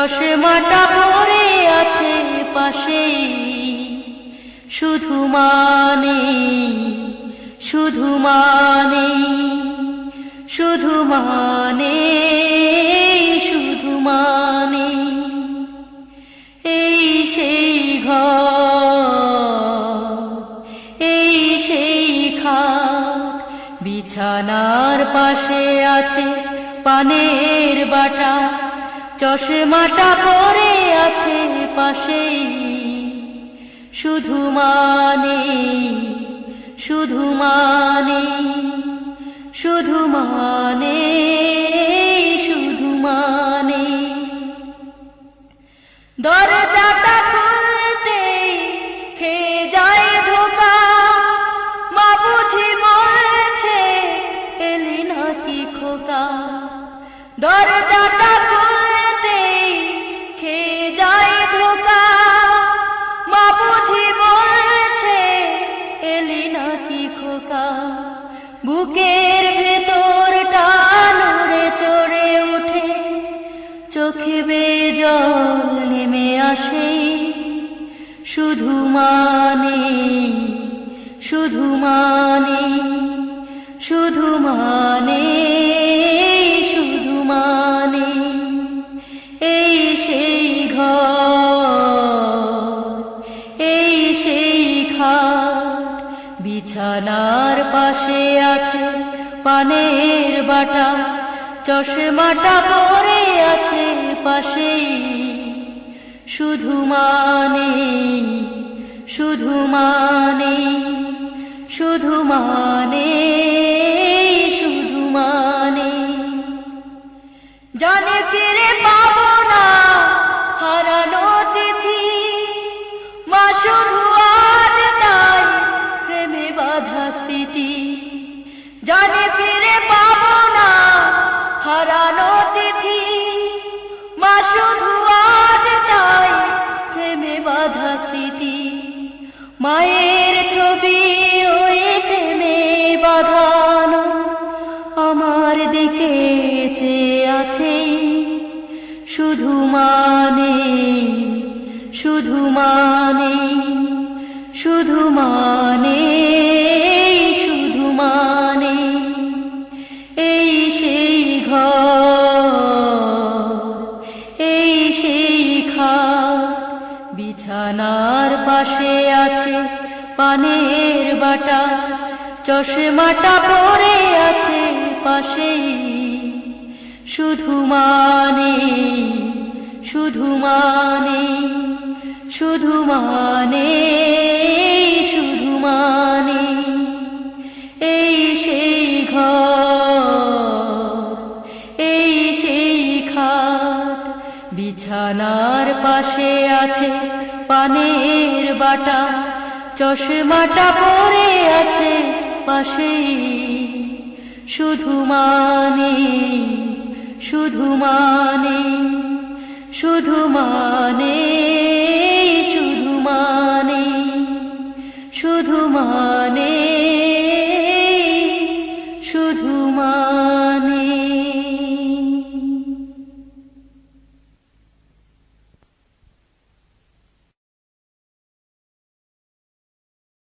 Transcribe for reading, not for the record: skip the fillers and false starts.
চশমাটা পরে আছে পাশেই, শুধু মানে, শুধু মানে, শুধু মানে, শুধু মানে, এই সেই ঘর, এই সেই খাট, বিছানার পাশে আছে পানের বাটা, চশমাটা পরে আছে পাশেই, শুধু মানে, শুধু মানে, শুধু মানে, শুধু মানে, দরজাটা খুলতে খেয়ে যায় ধোকা, মা বুঝি বলছে এলি নাকি খোকা, দরজাটা খুলতে খেয়ে যায় ধোকা, মা বুঝি বলছে এলি নাকি খোকা, বুকের ভেতরটা নড়ে চড়ে উঠে, চোখে বেয়ে জল নেমে আসে, শুধু মানে, শুধু মানে, শুধু মানে, শুধু মানে, এই সেই ঘর, এই সেই খাট, বিছানার পাশে আছে পানের বাটা, চশমাটা পরে আছে পাশেই, শুধু মানে, শুধু মানে, শুধু মানে, শুধু মানে, জানে ফিরে পাবো না হারানো তিথি, মা শুধু আজ তাই প্রেমে বাঁধা স্মৃতি, জানে ফিরে পাবো না হারানো তিথি, মা শুধু আজ তাই প্রেমে বাঁধা স্মৃতি, মায়ের ছবি ওই প্রেমে বাঁধানো আমার দিকে চেয়ে আছে, শুধু মানে, শুধু মানে, শুধু মানে, শুধু মানে, এই সেই ঘর, এই সেই খাট, বিছানার পাশে আছে পানের বাটা, চশমাটা পরে আছে পাশেই, শুধু মানে, শুধু মানে, শুধু মানে, শুধু মানে, এই সেই ঘর, এই সেই খাট, বিছানার পাশে আছে পানের বাটা, চশমাটা পরে আছে পাশেই, শুধু মানে, শুধু মানে, শুধু মানে, শুধু মানে, শুধু মানে।